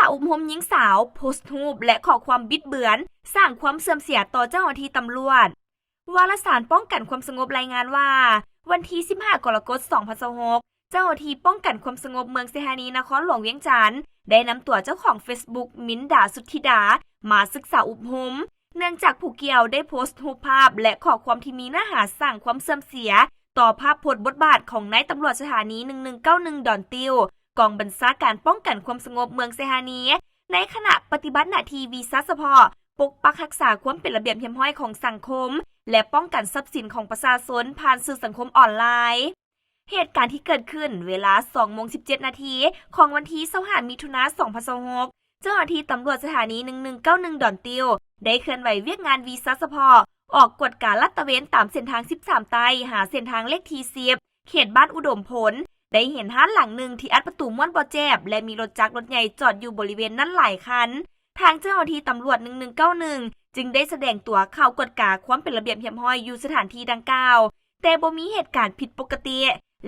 าอุ้มหมหญิงสาวโพสต์รูปและข้อความบิดเบือนสร้างความเสื่อมเสียต่อเจ้าหน้าที่ตำรวจวารสารป้องกันความสงบรายงานว่าวันที่15 กรกฎาคม 2026เจ้าหน้าที่ป้องกันความสงบเมืองเซฮานีนครหลวงเวียงจันทน์ได้นำตัวเจ้าของ Facebook มิ้นดาสุทธิดามาศึกษาอุบหมเนื่องจากผู้เกี่ยวได้โพสต์รูปภาพและข้อความที่มีเนื้อหาสร้างความเสื่อมเสียต่อภาพพจน์บทบาทของนายตำรวจสถานี1191ดอนติวกองบัญชาการป้องกันความสงบเมืองเซฮานีในขณะปฏิบัติหน้าที่วีซ่าเฉพาะปกปักรักษาความเป็นระเบียบเรียบร้อยของสังคมและป้องกันทรัพย์สินของประชาชนผ่านสื่อสังคมออนไลน์เหตุการณ์ที่เกิดขึ้นเวลา 2:17 นาทีของวันที่25 มิถุนายน 2026เจ้าหน้าที่ตำรวจสถานี1191ดอนติวได้เคลื่อนไหวเวียกงานวีซ่าเฉพาะออกกวดการลาดตระเวนตามเส้นทาง13ไต้หาเส้นทางเลขที่10เขตบ้านอุดมผลได้เห็นห้านหลังหนึ่งที่อัดประตูม้วนบ่แจบและมีรถจักรรถใหญ่จอดอยู่บริเวณนั้นหลายคันทางเจ้าหน้าที่ตำรวจ1191จึงได้แสดงตัวเข้ากวดการความเป็นระเบียบเรียบร้อยอยู่สถานที่ดังกล่าวแต่บ่มีเหตุการณ์ผิดปกติ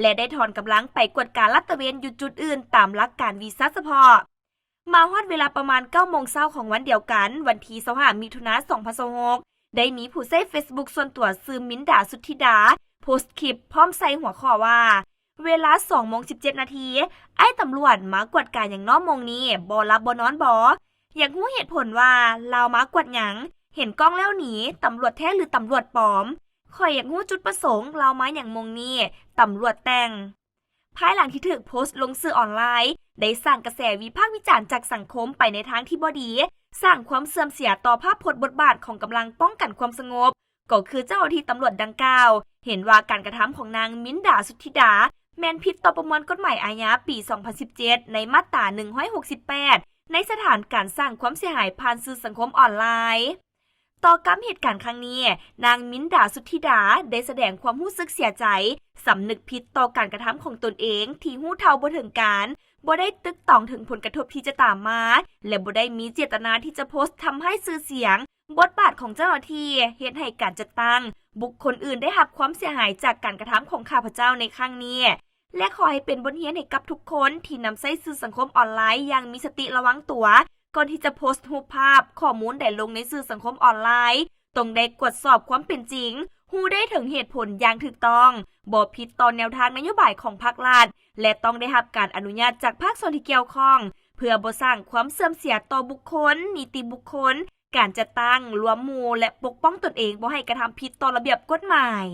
และได้ถอนกำลังไปกวดการลาดตระเวนอยู่จุดอื่นตามหลักการวีซ่าเฉพาะมาฮอดเวลาประมาณ 9 โมงเช้าของวันเดียวกันวันที่25 มิถุนายน 2026ได้มีผู้ใช้ Facebook ส่วนตัวชื่อมิ้นดาสุทธิดาโพสต์คลิปพร้อมใส่หัวข้อว่าเวลา 2:17 นาทีไอ้ตำรวจมากวดการอย่างน้อมงนี้บ่รับบ่นอนบ่อยากรู้เหตุผลว่าเรามากวดหยังเห็นกล้องแล้วหนีตำรวจแท้หรือตำรวจปลอมข่อยอยากรู้จุดประสงค์เรามาอย่างมงนี้ตำรวจแต่งภายหลังที่ถูกโพสต์ลงสื่อออนไลน์ได้สร้างกระแสวิพากษ์วิจารณ์จากสังคมไปในทางที่บ่ดีสร้างความเสื่อมเสียต่อภาพพจน์บทบาทของกำลังป้องกันความสงบก็คือเจ้าหน้าที่ตำรวจดังกล่าวเห็นว่าการกระทำของนางมิ้นดาสุทธิดาแม่นผิดต่อประมวลกฎหมายอาญาปี 2017 ในมาตรา 168 ในสถานการสร้างความเสียหายผ่านสื่อสังคมออนไลน์ต่อกับเหตุการณ์ครั้งนี้นางมิ้นดาสุทธิดาได้แสดงความรู้สึกเสียใจสำนึกผิดต่อการกระทำของตนเองที่หู้เท่าบ่ถึงการบ่ได้ตึกตองถึงผลกระทบที่จะตามมาและบ่ได้มีเจตนาที่จะโพสต์ทำให้ชื่อเสียงบทบาทของเจ้าหน้าที่เฮ็ดให้การจัดตั้งบุคคลอื่นได้รับความเสียหายจากการกระทำของข้าพเจ้าในครั้งนี้และขอให้เป็นบทเรียนให้กับทุกคนที่นำใช้สื่อสังคมออนไลน์อย่างมีสติระวังตัวก่อนที่จะโพสต์รูปภาพข้อมูลใดลงในสื่อสังคมออนไลน์ต้องได้ตรวจสอบความเป็นจริงฮู้ได้ถึงเหตุผลอย่างถูกต้องบ่ผิดต่อแนวทางนโยบายของภาครัฐและต้องได้รับการอนุญาตจากภาคส่วนที่เกี่ยวข้องเพื่อบ่สร้างความเสื่อมเสียต่อบุคคลนิติบุคคลการจัดตั้งรวมหมู่และปกป้องตนเองบ่ให้กระทำผิดต่อระเบียบกฎหมาย